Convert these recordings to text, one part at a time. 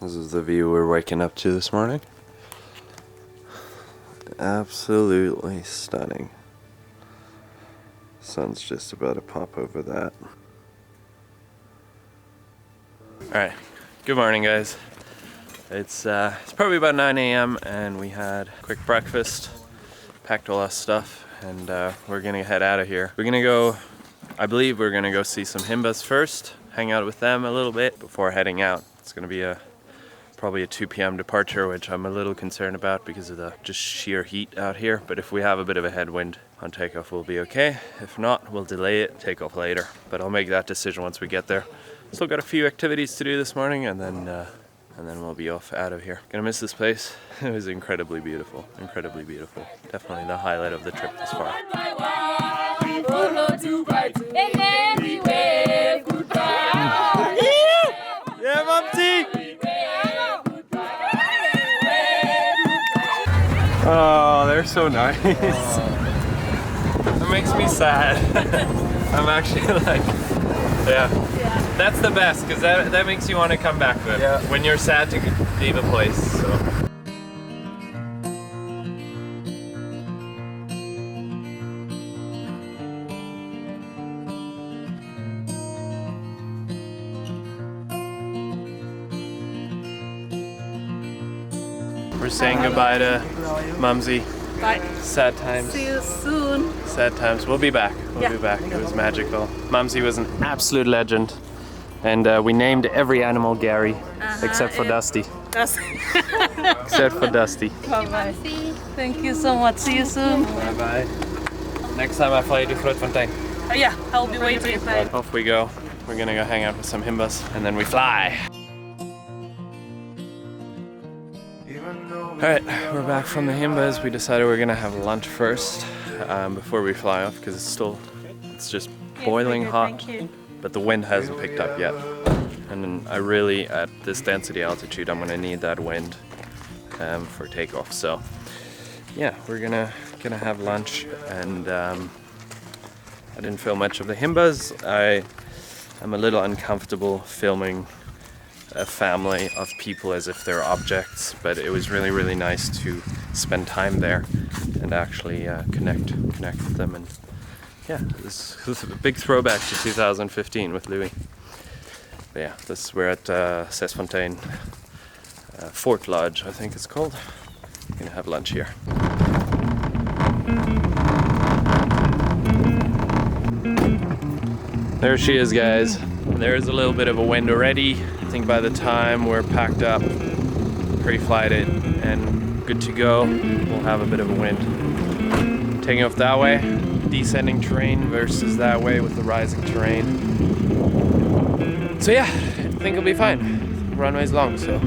This is the view we're waking up to this morning. Absolutely stunning. Sun's just about to pop over that. Alright, good morning guys. It's probably about 9 a.m. and we had a quick breakfast, packed all our stuff, and we're gonna head out of here. We're gonna go, I believe we're gonna go see some Himbas first, hang out with them a little bit before heading out. It's gonna be probably a 2 p.m. departure, which I'm a little concerned about because of the just sheer heat out here. But if we have a bit of a headwind on takeoff, we'll be okay. If not, we'll delay it, take off later. But I'll make that decision once we get there. Still got a few activities to do this morning, and then we'll be off out of here. Gonna miss this place. It was incredibly beautiful, incredibly beautiful. Definitely the highlight of the trip this far. Yeah, Mumsy! Oh, they're so nice. That makes me sad. I'm actually like, yeah. That's the best, because that makes you want to come back to it. Yeah. When you're sad to leave a place, so. We're saying goodbye to Mumsy. Bye. Sad times. See you soon. Sad times. We'll be back. We'll be back. It was magical. Mumsy was an absolute legend. And we named every animal Gary, except for Dusty. Except for Dusty. Bye-bye. Thank you so much. See you soon. Bye-bye. Next time I fly to Grootfontein. Oh yeah, I'll be waiting. Off we go. We're gonna go hang out with some Himbas, and then we fly. Alright, we're back from the Himbas. We decided we're gonna have lunch first before we fly off, because it's just boiling hot, but the wind hasn't picked up yet. And then I really, at this density altitude, I'm gonna need that wind for takeoff. So yeah, we're gonna have lunch, and I didn't film much of the Himbas. I'm a little uncomfortable filming a family of people as if they're objects, but it was really, really nice to spend time there and actually connect with them. And yeah, this was a big throwback to 2015 with Louis. But yeah, we're at Sesfontein Fort Lodge, I think it's called. We're gonna have lunch here. There she is, guys. There's a little bit of a wind already. I think by the time we're packed up, pre-flighted, and good to go, we'll have a bit of a wind. Taking off that way, descending terrain versus that way with the rising terrain. So yeah, I think it'll be fine. The runway's long, so.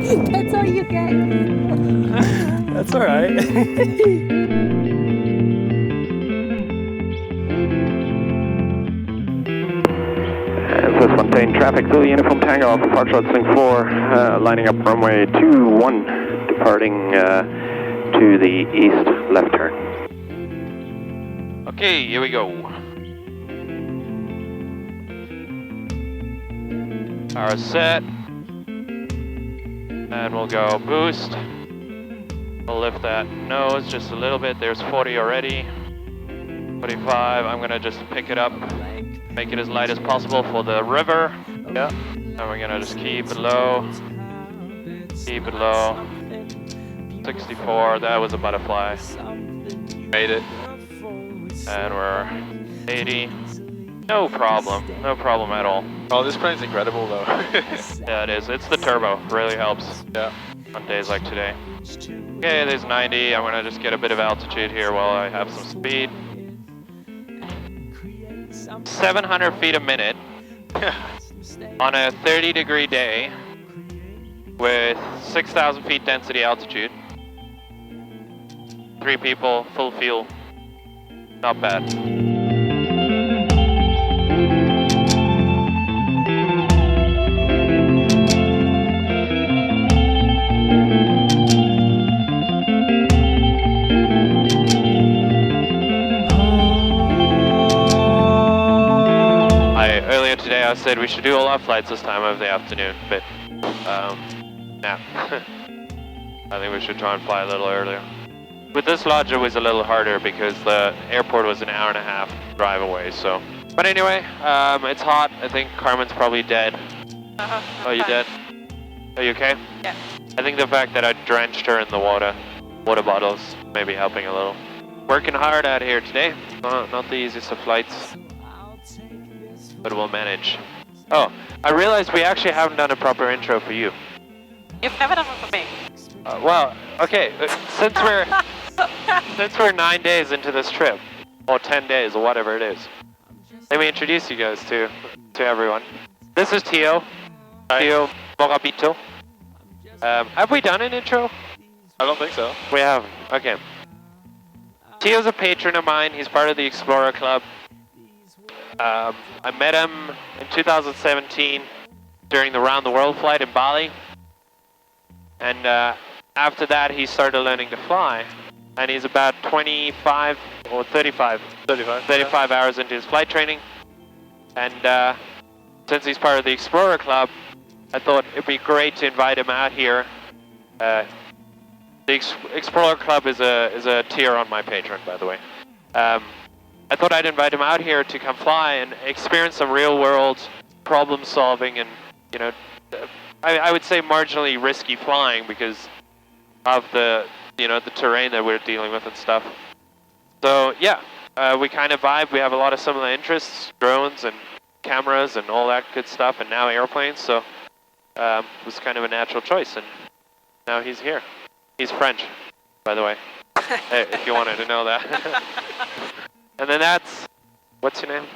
That's all you get. That's all right. Sesfontein traffic, Zulu Uniform Tango, Alpha Foxtrot Sling 4, lining up runway 21, departing to the east, left turn. Okay, here we go. Power set. And we'll go boost. We'll lift that nose just a little bit. There's 40 already. 45. I'm gonna just pick it up, make it as light as possible for the river. Yeah. And we're gonna just keep it low. Keep it low. 64. That was a butterfly. Made it. And we're 80. No problem at all. Oh, this plane's incredible though. Yeah, it is. It's the turbo. Really helps. Yeah. On days like today. Okay, there's 90. I'm gonna just get a bit of altitude here while I have some speed. 700 feet a minute on a 30-degree day with 6,000 feet density altitude. 3 people, full fuel. Not bad. I said we should do a lot of flights this time of the afternoon, but yeah. I think we should try and fly a little earlier. With this lodge, it was a little harder because the airport was an hour and a half drive away, so. But anyway, it's hot. I think Carmen's probably dead. Oh, you dead? Are you okay? Yeah. I think the fact that I drenched her in the water bottles may be helping a little. Working hard out here today. Not the easiest of flights, but we'll manage. Oh, I realized we actually haven't done a proper intro for you. You've never done one for me. Well, okay, since we're 9 days into this trip, or 10 days, or whatever it is, let me introduce you guys to everyone. This is Tio. Hi. Tio Morabito. Have we done an intro? I don't think so. We haven't. Okay. Tio's a patron of mine. He's part of the Explorer Club. I met him in 2017 during the Round the World flight in Bali. And after that, he started learning to fly. And he's about 25 or 35 hours into his flight training. And since he's part of the Explorer Club, I thought it'd be great to invite him out here. The Explorer Club is a tier on my Patreon, by the way. I thought I'd invite him out here to come fly and experience some real-world problem solving and, you know, I would say marginally risky flying because of the, you know, the terrain that we're dealing with and stuff. So yeah, we kind of vibe. We have a lot of similar interests, drones and cameras and all that good stuff, and now airplanes. So it was kind of a natural choice, and now he's here. He's French, by the way, if you wanted to know that. And then that's, what's your name?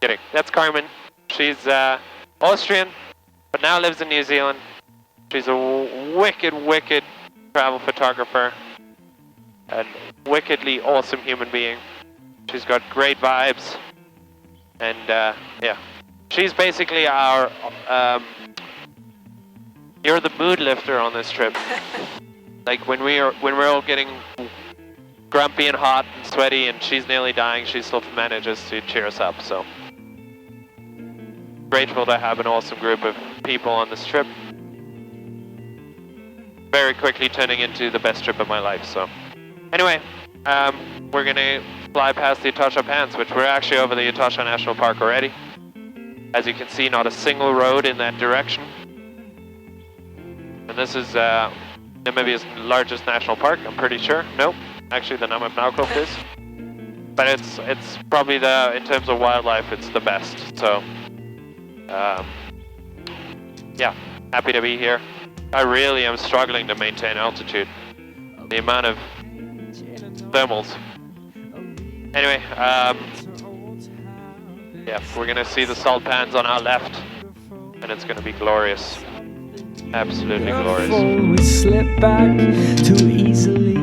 Kidding. That's Carmen. She's Austrian, but now lives in New Zealand. She's a wicked travel photographer and wickedly awesome human being. She's got great vibes, and yeah, she's basically our you're the mood lifter on this trip. Like when we're all getting grumpy and hot and sweaty and she's nearly dying, she still manages to cheer us up. So grateful to have an awesome group of people on this trip. Very quickly turning into the best trip of my life. So anyway, we're gonna fly past the Etosha Pans, which we're actually over the Etosha National Park already. As you can see, not a single road in that direction. And this is Namibia's largest national park, I'm pretty sure. Nope, actually the Namib is. But it's probably in terms of wildlife, it's the best. So yeah, happy to be here. I really am struggling to maintain altitude. The amount of thermals. Anyway, yeah, we're gonna see the salt pans on our left, and it's gonna be glorious. Absolutely glorious. We slip back too easily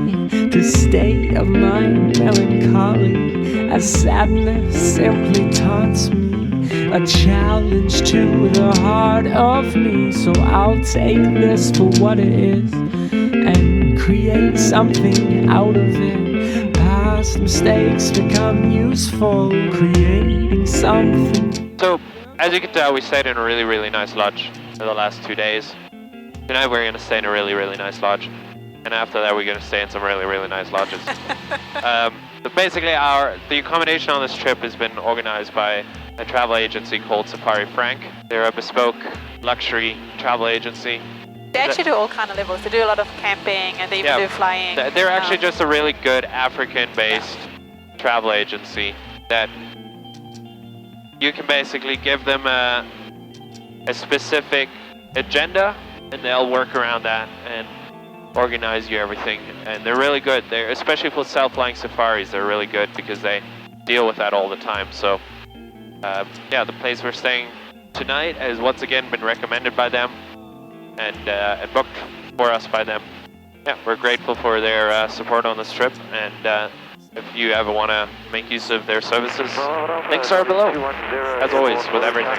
to state of mind melancholy, as sadness simply taunts me, a challenge to the heart of me. So I'll take this for what it is and create something out of it. Past mistakes become useful, creating something. So, as you can tell, we stayed in a really nice lodge for the last 2 days. Tonight we're going to stay in a really nice lodge, and after that we're going to stay in some really nice lodges. But basically the accommodation on this trip has been organized by a travel agency called Safari Frank. They're a bespoke luxury travel agency. They actually do all kind of levels. They do a lot of camping and they even do flying. They're actually just a really good African-based travel agency that you can basically give them a specific agenda and they'll work around that and organize you everything. And they're really good. They're, especially for self-flying safaris, they're really good because they deal with that all the time. So yeah, the place we're staying tonight has once again been recommended by them and booked for us by them. Yeah, we're grateful for their support on this trip, and if you ever want to make use of their services, links are below, as always, with everything.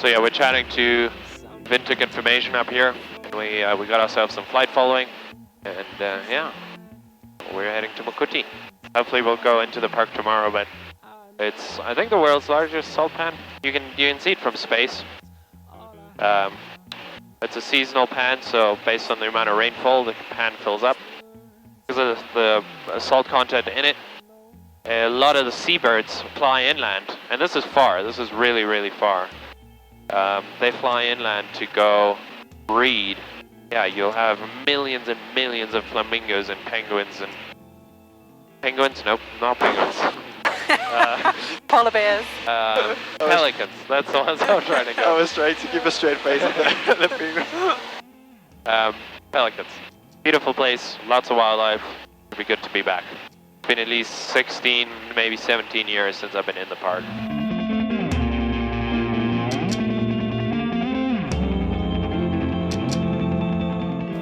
So yeah, we're chatting to Vintic Information up here, and we got ourselves some flight following, and yeah, we're heading to Makuti. Hopefully we'll go into the park tomorrow, but It's, I think, the world's largest salt pan. You can see it from space. It's a seasonal pan, so based on the amount of rainfall, the pan fills up. Because of the salt content in it, a lot of the seabirds fly inland, and this is far. This is really, really far. They fly inland to go breed. Yeah, you'll have millions and millions of flamingos and penguins and penguins. Nope, not penguins. Polar bears. Pelicans. That's the ones I'm trying to go. I was trying to keep a straight face at the penguin. Pelicans. Beautiful place. Lots of wildlife. It'd be good to be back. It's been at least 16, maybe 17 years since I've been in the park.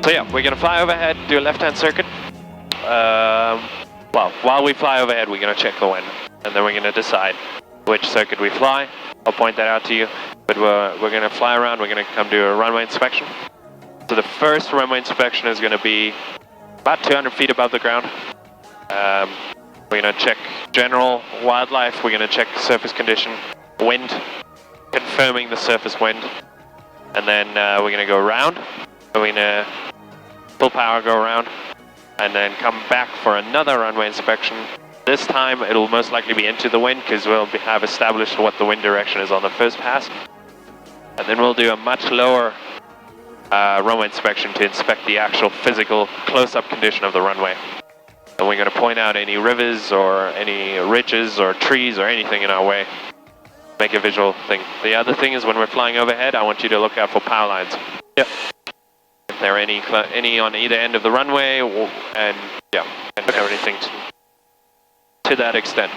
So yeah, we're gonna fly overhead, do a left-hand circuit. Well, while we fly overhead, we're gonna check the wind, and then we're gonna decide which circuit we fly. I'll point that out to you. But we're gonna fly around. We're gonna come do a runway inspection. So the first runway inspection is gonna be about 200 feet above the ground. We're gonna check general wildlife. We're gonna check surface condition, wind, confirming the surface wind, and then we're gonna go around. We're gonna full power go around, and then come back for another runway inspection. This time it'll most likely be into the wind because we'll have established what the wind direction is on the first pass. And then we'll do a much lower runway inspection to inspect the actual physical close-up condition of the runway. And we're going to point out any rivers or any ridges or trees or anything in our way. Make a visual thing. The other thing is when we're flying overhead, I want you to look out for power lines. Yep. If there are any on either end of the runway, and yeah, and everything to that extent.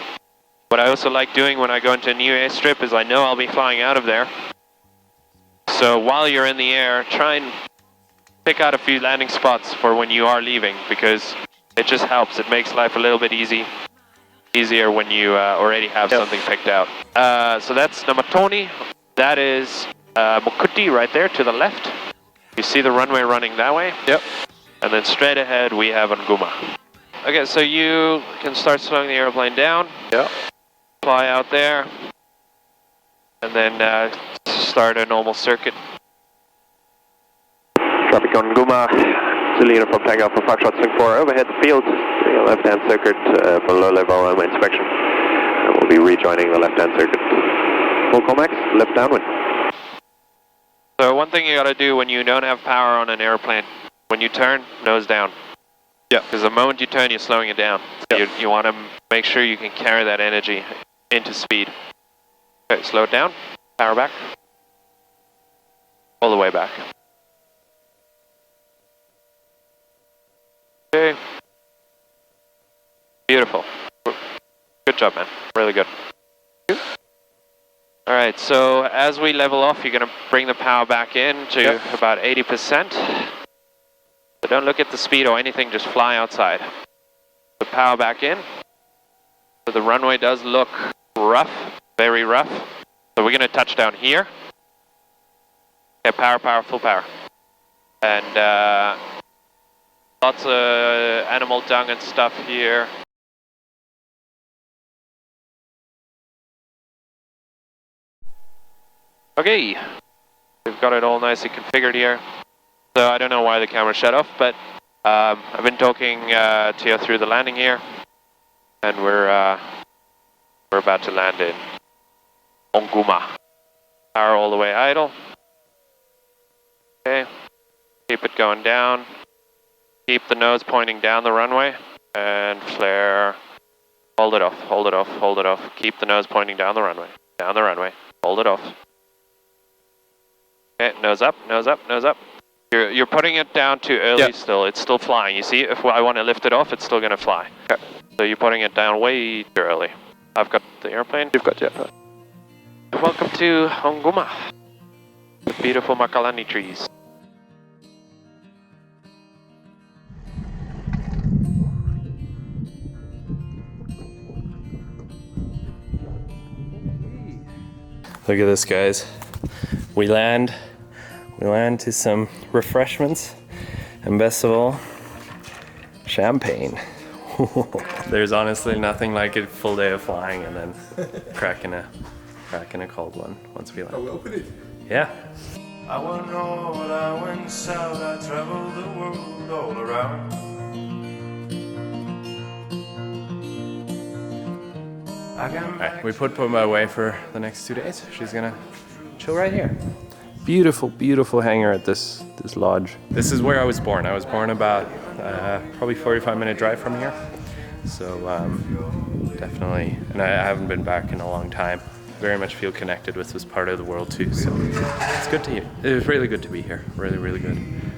What I also like doing when I go into a new airstrip is I know I'll be flying out of there. So while you're in the air, try and pick out a few landing spots for when you are leaving, because it just helps. It makes life a little bit easier when you already have something picked out. So that's Namatoni. That is Mokuti right there to the left. You see the runway running that way? Yep. And then straight ahead we have Nguma. Okay, so you can start slowing the airplane down. Yep. Fly out there. And then start a normal circuit. Traffic on Nguma. Selena from takeoff for Foxtrot Sling 4 overhead the field. Doing a left-hand circuit for low-level runway inspection. And we'll be rejoining the left-hand circuit. Full Comax, left downwind. So one thing you gotta do when you don't have power on an airplane, when you turn, nose down. Yeah. Because the moment you turn, you're slowing it down. So you want to make sure you can carry that energy into speed. Okay, slow it down. Power back. All the way back. Okay. Beautiful. Good job, man. Really good. Alright, so as we level off, you're going to bring the power back in to about 80%. So don't look at the speed or anything, just fly outside. The power back in. So the runway does look rough, very rough. So we're going to touch down here. Okay, power, full power. And lots of animal dung and stuff here. Okay, we've got it all nicely configured here. So I don't know why the camera shut off, but I've been talking to you through the landing here, and we're about to land in Nguma. Power all the way idle. Okay, keep it going down. Keep the nose pointing down the runway, and flare. Hold it off, hold it off, hold it off. Keep the nose pointing down the runway, hold it off. Okay, nose up, nose up, nose up. You're putting it down too early still. It's still flying. You see, if I want to lift it off, it's still going to fly. Okay. So you're putting it down way too early. I've got the airplane. You've got the airplane. Welcome to Nguma. The beautiful Makalani trees. Look at this, guys. We land to some refreshments, and best of all, champagne. There's honestly nothing like a full day of flying and then cracking a cold one once we land. We'll open it. Yeah. I went north, I went south, I traveled the world all around. Alright, we put Puma away for the next 2 days. She's gonna chill right here. Beautiful, beautiful hangar at this lodge. This is where I was born. I was born about probably 45-minute drive from here. So definitely, and I haven't been back in a long time. Very much feel connected with this part of the world too. So it's good to. It was really good to be here. Really, really good. And,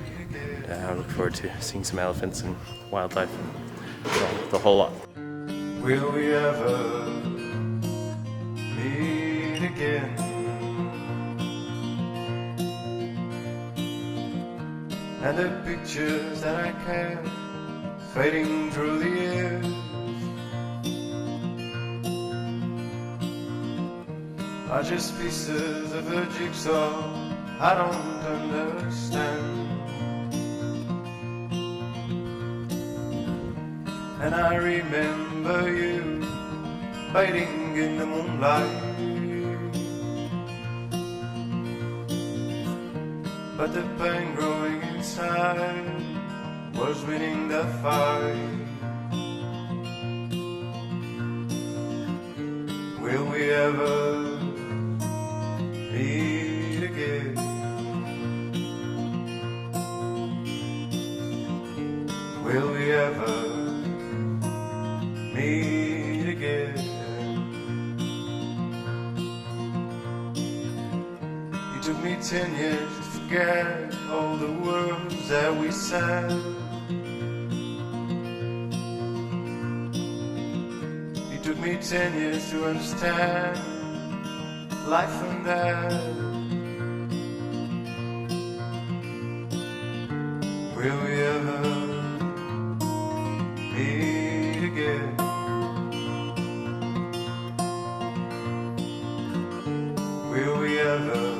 I look forward to seeing some elephants and wildlife and the whole lot. Will we ever meet again? And the pictures that I kept fading through the years, are just pieces of a jigsaw I don't understand. And I remember you biting in the moonlight, but the pain growing inside was winning the fight. Will we ever meet again? Will we ever meet again? It took me 10 years to forget all the words that we said. It took me 10 years to understand life and death. Will we ever meet again? Will we ever